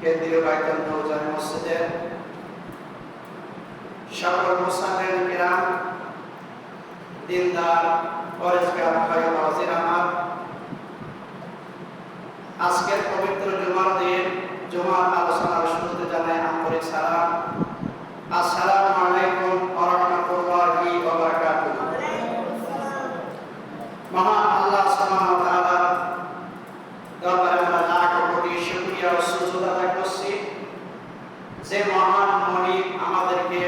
কেন্দ্রীয় বাইতুল মুজাহিদ মসজিদের সকল মুসল্লিন কিরাম, দিনদার পরেশগার ভাই হাজির আমার, আজকের পবিত্র জুমার দিন জুমার আলোচনার শুরুতে জানাই আন্তরিক সালাম। আসসালামু আলাইকুম ওয়া রাহমাতুল্লাহি ওয়া বারাকাতুহু। মহান আল্লাহ সুবহানাহু ওয়া তাআলা দরবারে আমরা লাখ কোটি শুকরিয়া ও সুজুদ আদায় করছি, যে মহান মালিক আমাদেরকে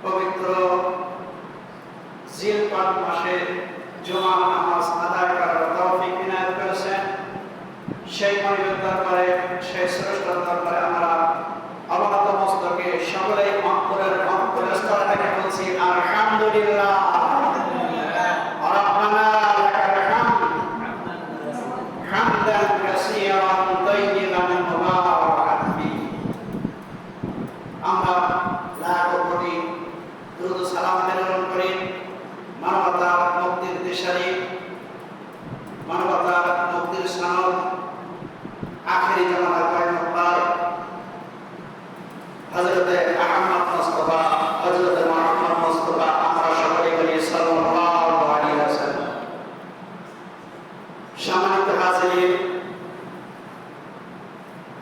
পবিত্র জিলকদ মাসে জুমার নামাজ আদায় করার তৌফিক ইনায়াত করেছেন। সেই মালিকের দরবারে, সেই স্রষ্টার দরবারে আমরা অবনত মস্তকে সকলেই অন্তরের স্তর থেকে বলছি আলহামদুলিল্লাহ। রব্বানা লাকাল হামদ হামদান কাসীরান তাইয়িবান মুবারাকান ফীহি। আমরা লাখ কোটি দুরূদ সালাম প্রেরণ করি মানবতার মুক্তির দিশারি, মানবতার মুক্তির সনদ, আখেরি জামানার পয়গম্বর হযরতে আহমদ মুস্তাফা, হযরতে মুহাম্মদ মুস্তাফা, আমরা সকলে বলি সাল্লাল্লাহু আলাইহি ওয়াসাল্লাম। সম্মানিত হাজিরিন,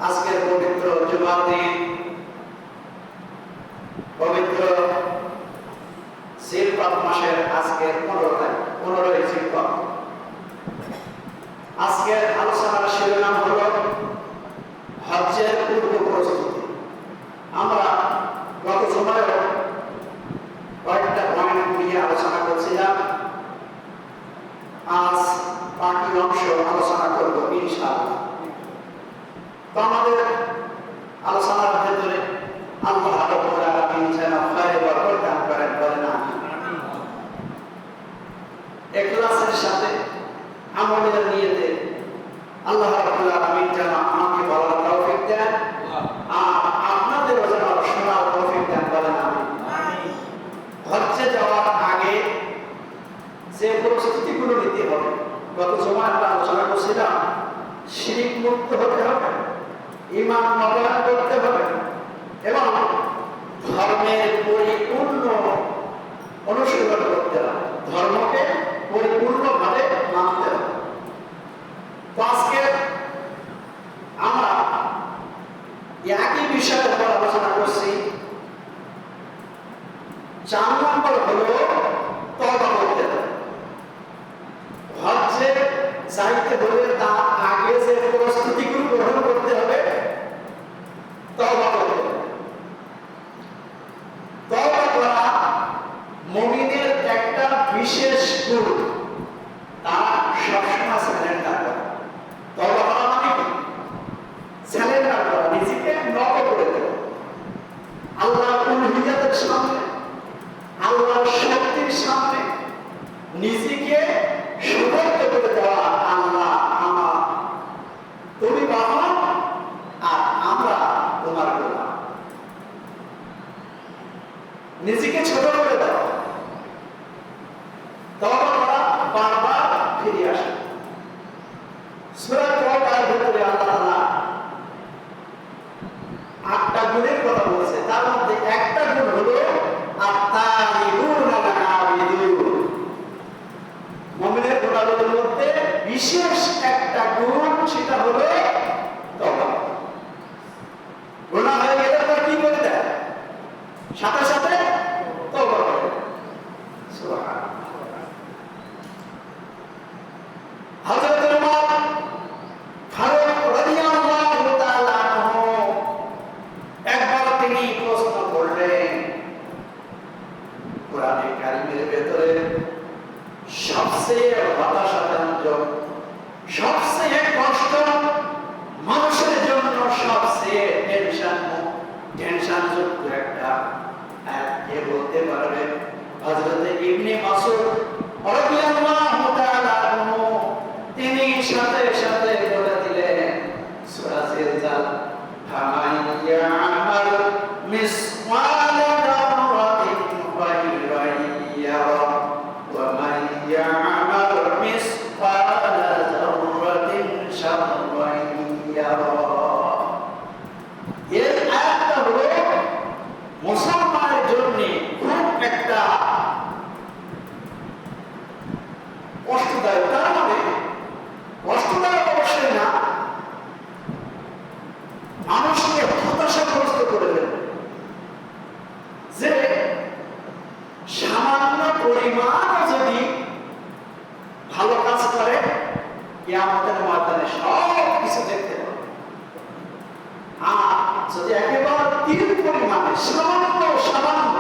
আজকের পবিত্র জুমার দিন, পবিত্র জিলকদ মাসের আজকের 15 জিলকদ। আজকের আলোচনার শিরোনাম হলো হজ্জের পূর্ব প্রস্তুতি। আমরা গত সময়ে কয়েকটা পয়েন্ট নিয়ে আলোচনা করছিলাম, আজ বাকি অংশ আলোচনা করব ইনশাআল্লাহ। তো আমাদের আলোচনার ভেতরে আল্লাহ রাব্বুল আলামিন যেন খায়র বরকত দান করেন, বলেন আমিন। ইখলাসের সাথে আমলের নিয়তে আল্লাহ রাব্বুল আলামিন যেন আমাকে বলার তৌফিক দেন আর আপনাদেরও যেন শোনার তৌফিক দেন, বলেন আমিন। হজ্জে যাওয়ার আগে যে প্রস্তুতিগুলো নিতে হবে, গত জুমায় আমরা আলোচনা করছিলাম, শিরক মুক্ত হতে হবে, ঈমান নবায়ন করতে হবে এবং ধর্মের পরিপূর্ণ অনুশীলন করতে হবে, ধর্মকে পরিপূর্ণভাবে মানতে হবে। তো আজকে আমরা একই বিষয়ের উপর আলোচনা করছি। 4 নম্বর হলো তওবা করতে হবে। হজ্জে যাইতে হলে তার আগে যে প্রস্তুতিগুলো গ্রহণ করতে হবে, তওবা করতে হবে। তওবা করা মুমিনের একটা বিশেষ গুণ, তারা সবসময় সারেন্ডার করে। তওবা করা মানে কি? সারেন্ডার করা, নিজেকে নত করে দেওয়া আল্লাহর উলুহিয়াতের সামনে, আল্লাহর শক্তির সামনে নিজেকে সুবর্ত করে দেওয়া। আল্লাহ আমার, তুমি বাহন আর আমরা তোমার গোলাম। নিজেকে ছোট করে দেওয়া, তওবা করা, বারবার ফিরে আসা। সূরা তওবার ভিতরে আল্লাহ তাআলা 8টা গুণের কথা বলেছে, তার মধ্যে একটা গুণ হলো আত-তাইবুন আল-আবিদুন। মুমিনের গুণাবলীর মধ্যে বিশেষ একটা গুণ, সেটা হলো তওবা। গুনাহ হয়ে গেলে তো কি করে দেয়? সাথে সাথে তওবা করে। সুবহানাল্লাহ। হযরত উমর ফারুক রাদিয়াল্লাহু তাআলা আনহু একবার তিনি প্রশ্ন করলেন, কোরআনে কারীমের ভেতরে সবচেয়ে হতাশাজনক, সবচেয়ে কষ্ট, মানুষের জন্য সবচেয়ে টেনশনযুক্ত একটা কে বলতে পারবেন? হযরত ইবনে মাসউদ রাদিয়াল্লাহু তাআলা আনহু তিনি সাথে সাথে বলে দিলেন, সূরা জিলজাল, ফামান ইয়ামাল মিসকাল যাররাতিন খায়রান ইয়ারা ওয়া মান ইয়ামাল মিসকাল যাররাতিন শাররান ইয়ারা। একেবারে তিল পরিমাণে সামান্য সামান্য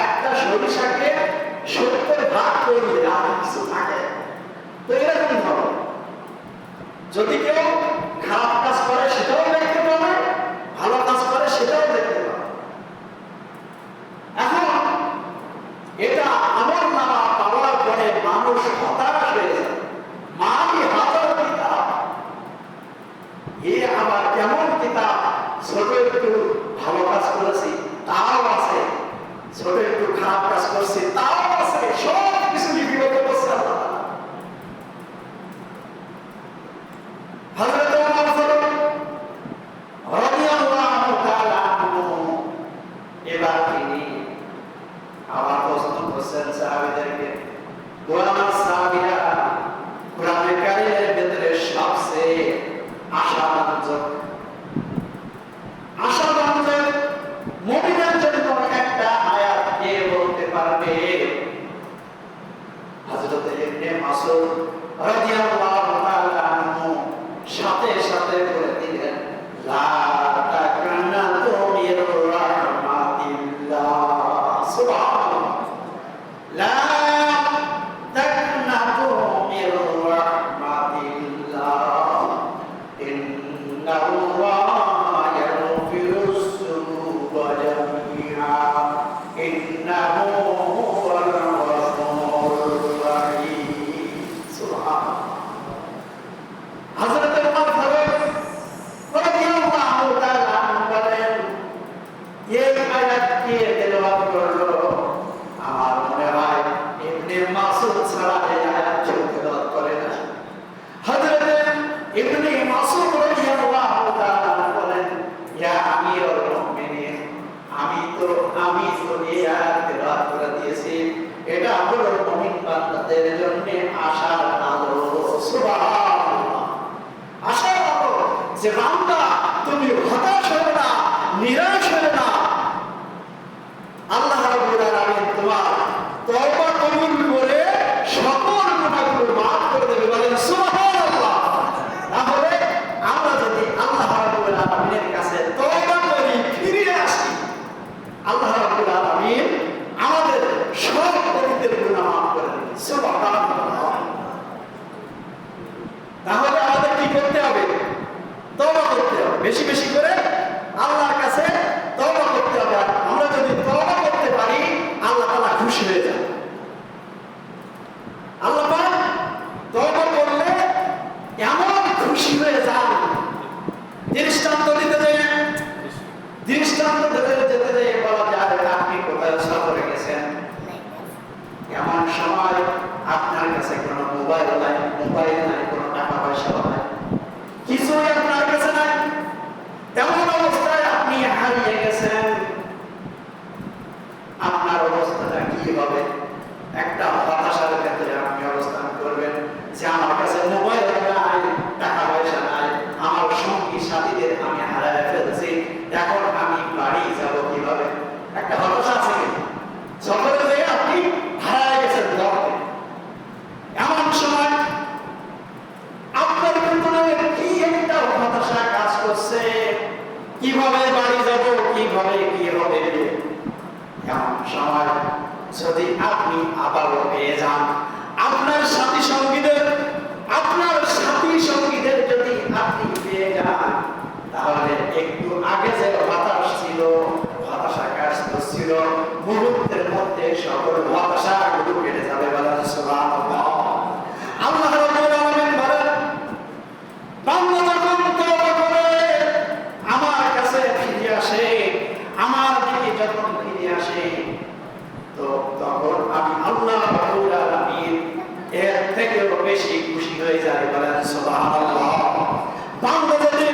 একটা সরিষাকে 70 ভাগ করলে আর কিছু থাকে। তো এরকম ধরো যদি কেউ খারাপ কাজ করে সেটাও দেখতে পাবে, ভালো কাজ করে সেটাও দেখতে পাবে। এখন এটা আমল নামা পাওয়ার পরে মানুষ হতাশ হয়ে যায়, মানই হাজার কিতাব, এ আবার কেমন কিতাব, ছোট একটু ভালো কাজ করেছি তাও আছে, ছোট একটু খারাপ কাজ করছি তাও আছে, সব কিছু লিপিবদ্ধ করছে আল্লাহ। হযরত ওমর ফারুক রাদিয়াল্লাহু তাআলা আনহু এবার তিনি আবার প্রশ্ন করছেন সাহাবীদেরকে, আমার সাহাবীরা কোরআনে কারীমের ভিতরে সবচেয়ে আশাব্যঞ্জক মুমিনের জন্য একটা আয়াত কে বলতে পারবে? হযরত ইবনে মাসউদ রাদিয়াল্লাহু তাআলা আনহু সাথে সাথে বলে দিলেন, লা তাকনাতু মির রাহমাতিল্লাহ। সুবহানাল্লাহ, লা তাকনাতু মির রাহমাতিল্লাহ, ইন্নাল্লাহা ইয়াগফিরুস যুনুবা জামিআ, ইন্নাহু হুয়াল গফুরুর রাহিম। সুবহানাল্লাহ। হযরত ওমর ফারুক রাদিয়াল্লাহু তাআলা আনহু বলেন, এই আয়াত কে তেলাওয়াত করলো? আমার মনে হয় ইবনে মাসউদ ছাড়া এই আয়াত কেউ তেলাওয়াত করে না। হযরত ইবনে মাসউদ রাদিয়াল্লাহু তাআলা বলেন, ইয়া আমিরুল মুমিনিন, আমি তো এই আয়াত তেলাওয়াত করে দিয়েছি, এটা হলো মুমিন বান্দাদের জন্য আশার আলো। সুবহানাল্লাহ, আশার আলো যে বান্দা তুমি হতাশ হবে না, নিরাশ হবে না, আল্লাহ রাব্বুল আলামিন তোমার তওবা কবুল করে সকল গুনাহগুলো মাফ করে দেবে। বলেন সুবহানাল্লাহ। তাহলে আমরা যদি আল্লাহ রাব্বুল আলামিনের কাছে তওবা করি, ফিরে আসি, আল্লাহ রাব্বুল আলামিন আমাদের সব অতীতের গুনাহ মাফ করে দেবেন। সুবহানাল্লাহ। তাহলে আমাদের কি করতে হবে? তওবা করতে হবে, বেশি বেশি করে আল্লাহর কাছে তওবা করতে হবে। আমরা যদি তওবা করতে পারি, আল্লাহ তাআলা খুশি হয়ে যান। আল্লাহ পাক তওবা করলে এমন খুশি হয়ে যান, দৃষ্টান্ত দিতে যেতে বলা যায়, আপনি কোথায় সফরে গেছেন, এমন সময় আপনার কাছে কোনো মোবাইল নাই, কোনো টাকা পয়সা নাই, কিছুই আপনার কাছে নাই, এমন অবস্থায় আপনি হারিয়ে গেছেন। আপনার অবস্থাটা কি হবে? একটা হতাশার ক্ষেত্রে আপনি অবস্থান করবেন যে আমার কাছে মোবাইল নাই, টাকা পয়সা নাই, আমার সঙ্গী সাথীদের আমি হারিয়ে ফেলছি, এখন আমি বাড়ি যাব কিভাবে? একটা হতাশা আছে কিন্তু সফরে যেয়ে আপনি হারিয়ে গেছেন দরতে। এমন সময় আপনার ভিতরে কি একটা হতাশা কাজ করছে, কিভাবে বাড়ি যাব, কিভাবে কি হবে? এমন সময় যদি আপনি আবারও পেয়ে যান আপনার সাথী সঙ্গীদের যদি আপনি পেয়ে যান, তাহলে একটু আগে যে হতাশা কাজ করছিল, মুহূর্তের মধ্যে সকল হতাশাগুলো কেটে যাবে। বলেন সুবহানাল্লাহ। আল্লাহ রাব্বুল আলামিন বলেন, বান্দা যখন তওবা করে আমার কাছে ফিরে আসে, আমার দিকে যখন ফিরে আসে, তো তখন আমি আল্লাহ রাব্বুল আলামিন এর থেকেও বেশি খুশি হয়ে যায়। বলেন সুবহানাল্লাহ। বান্দা যদি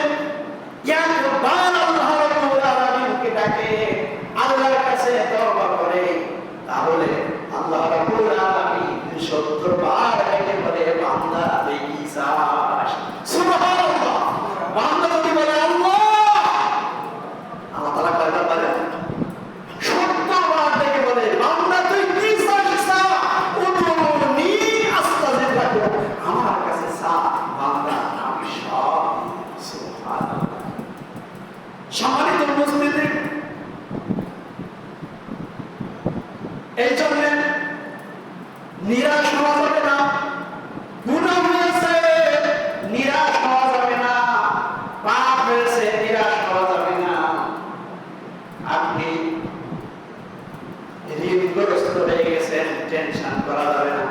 করা যাবে না,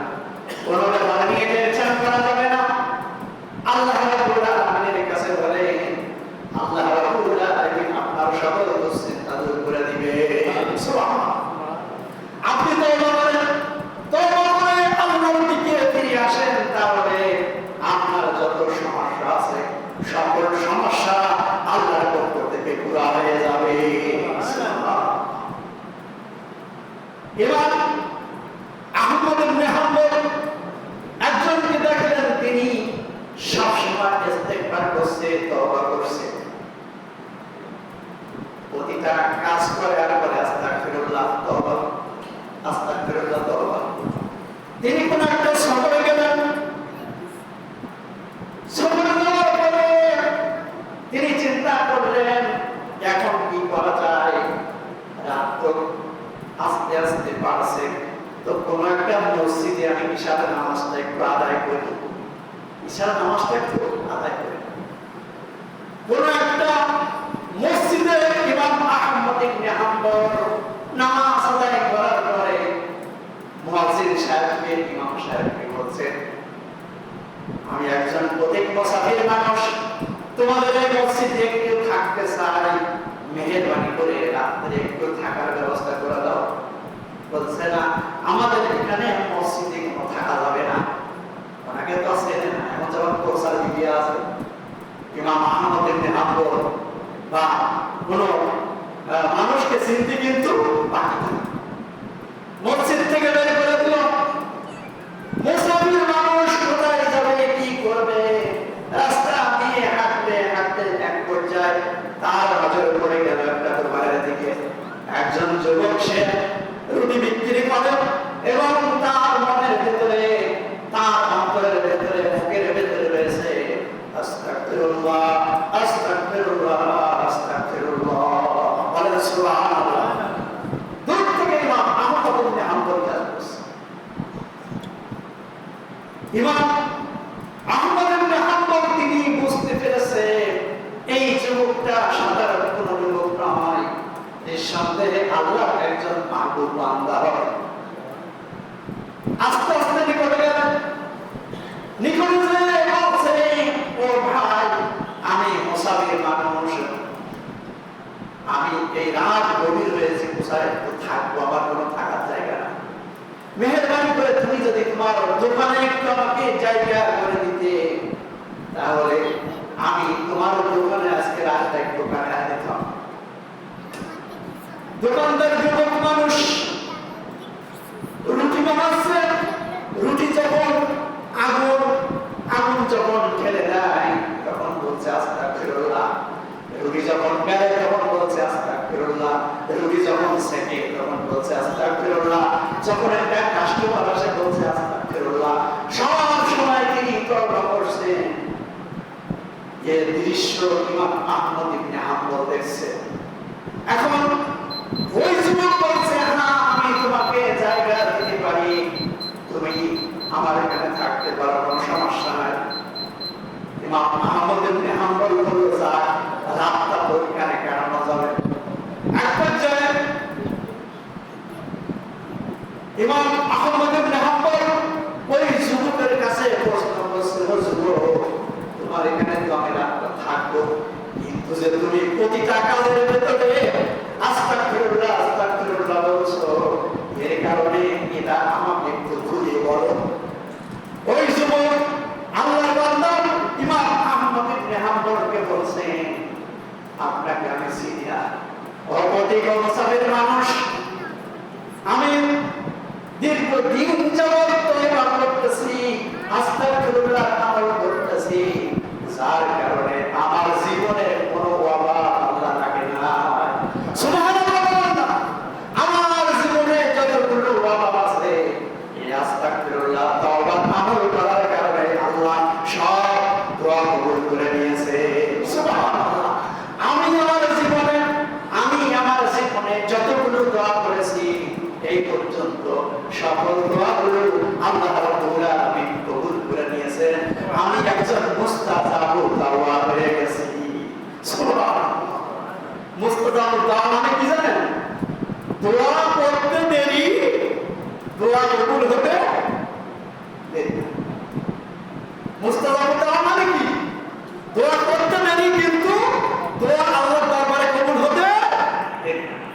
কোনো ব্যাপার নিয়ে টেনশন করা যাবে না। আল্লাহ রাব্বুল আলামিনের কাছে বলেন, আল্লাহ রাব্বুল আলামিন আপনার সকল দুশ্চিন্তা দূর করে দিবে। সুবহানাল্লাহ। আপনি তওবা করেন, তওবা করে আল্লাহর দিকে ফিরে আসেন, তাহলে আপনার যত সমস্যা আছে সকল সমস্যা আল্লাহর পক্ষ থেকে পুরো হয়ে যাবে। এবার আহমদ ইবনে হাম্বল একজনকে দেখলেন, তিনি সবসময় ইস্তেগফার করছে, তওবা করছে, প্রতিটা কাজ করে আর বলে আস্তাগফিরুল্লাহ তওবা, আস্তাগফিরুল্লাহ তওবা। তিনি কোন একটা সফরে গেলেন, সফরে যাওয়ার পরে তিনি চিন্তা করলেন এখন কি করা যায়, রাত তো আস্তে আস্তে বাড়ছে, তো কোন একটা মসজিদে আমি ইশার নামাজটা একটু আদায় করি, ইশার নামাজটা একটু আদায় করি। কোন একটা মসজিদে ইমাম আহমদ ইবনে হাম্বল নামাজ আদায় করার পরে মুয়াজ্জিন সাহেবকে, ইমাম সাহেবকে বলছেন, আমি একজন প্রত্যেক মুসাফির মানুষ, তোমাদের এই মসজিদে একটু থাকতে চাই, মেহেরবানি করে রাত্রে একটু থাকার ব্যবস্থা করে দাও। বলছে না, আমাদের এখানে মসজিদে কোনো থাকা যাবে না। ওনাকে তো চেনে না, এখন যখন প্রচার মিডিয়া আছে, ইমাম আহমদ ইবনে হাম্বল বা কোনো মানুষকে চিনতে কিন্তু বাকি থাকে। মসজিদ থেকে বের করে দিল, মুসাফির মানুষ কোথায় যাবে, কি করবে, রাস্তা দিয়ে হাঁটতে হাঁটতে এক পর্যায়ে তার নজরে পড়ে গেল একটা দোকানের দিকে। একজন যুবক, সে রুটি বিক্রি করে এবং তার মনের ভিতরে, তার অন্তরের ভিতরে, মুখের ভিতরে রয়েছে আস্তাগফিরুল্লাহ, আস্তাগফিরুল্লাহ, আস্তাগফিরুল্লাহ। বলেন সুবহানাল্লাহ। দূর থেকে ইমাম আহমদ ইবনে হাম্বল আসছে। ইমাম আহমদ ইবনে হাম্বল তিনি বুঝতে পেরেছে এই যুবকটা সাধারণ কোন যুবক নয়, নিঃসন্দেহে আল্লাহর একজন মাহবুব বান্দা। আস্তে আস্তে নিকটে গেলেন, নিকটে যেয়ে বলছে, ও ভাই, আমি মুসাফির মানুষ, আমি এই রাত গভীর হয়েছে, কোথায় থাকবো, আমার কোনো থাকার জায়গা না, মেহেরবানি করে তুমি যদি তোমার দোকানে একটু আমাকে জায়গা করে দিতে, তাহলে আমি তোমার দোকানে আজকে রাতটা একটু কাটায় দিতাম। দোকানদার যুবক মানুষ রুটি বানাচ্ছে, রুটি যখন আগুন যখন ঠেলে দেয় তখন বলছে আস্তাগফিরুল্লাহ, রুটি যখন বেড়ে তখন বলছে আস্তাগফিরুল্লাহ, রুটি যখন সেকে তখন বলছে আস্তাগফিরুল্লাহ, যখন একটা কাস্টমার আসে বলছে আস্তাগফিরুল্লাহ। সব সময় তিনি তওবা করছেন। এই দৃশ্য ইমাম আহমদ ইবনে হাম্বল দেখছে। এখন ওই যুবক বলছে, হ্যাঁ আমি তোমাকে জায়গা দিতে পারি, তুমি আমার এখানে থাকতে পারো, কোনো সমস্যা নাই। ইমাম আহমদ ইবনে হাম্বল বলল, যাক, রাতটা তো এখানে কাটানো যাবে। এক পর্যায়ে ইমাম আহমদ ইবনে হাম্বল ওই যুবকের কাছে প্রশ্ন করছে, ও যুবক, তোমার এখানে তো আমি রাতটা থাকবো, কিন্তু যে তুমি প্রতিটা কাজের ভেতরে আস্তাগফিরুল্লাহ, আস্তাগফিরুল্লাহ বলছো, এর কারণে এটা আমাকে একটু খুলে বলো। ওই যুবক আল্লাহর বান্দা ইমাম আহমদ ইবনে হাম্বলকে বলছেন, আপনাকে আমি চিনি না, অপটিক মুসাফির মানুষ, আমি দীর্ঘদিন যাবত তওবা করতেছি, আস্তাগফিরুল্লাহ আমল করতেছি, যার কারণে আমার জীবনে কোনো অভাব আল্লাহ থাকে না। সুবহানাল্লাহ। আমার জীবনে যতগুলো অভাব আছে, এই আস্তাগফিরুল্লাহ তওবা আমল করার কারণে আল্লাহ সব দোয়া কবুল করে নিয়েছে। সুবহানাল্লাহ। আমি আমার জীবনে যতগুলো দোয়া করেছি এই পর্যন্ত সকল দোয়াগুলো আল্লাহ রাব্বুল আলামিন কবুল করে নিয়েছেন। আমি একজন মুস্তাজাবুদ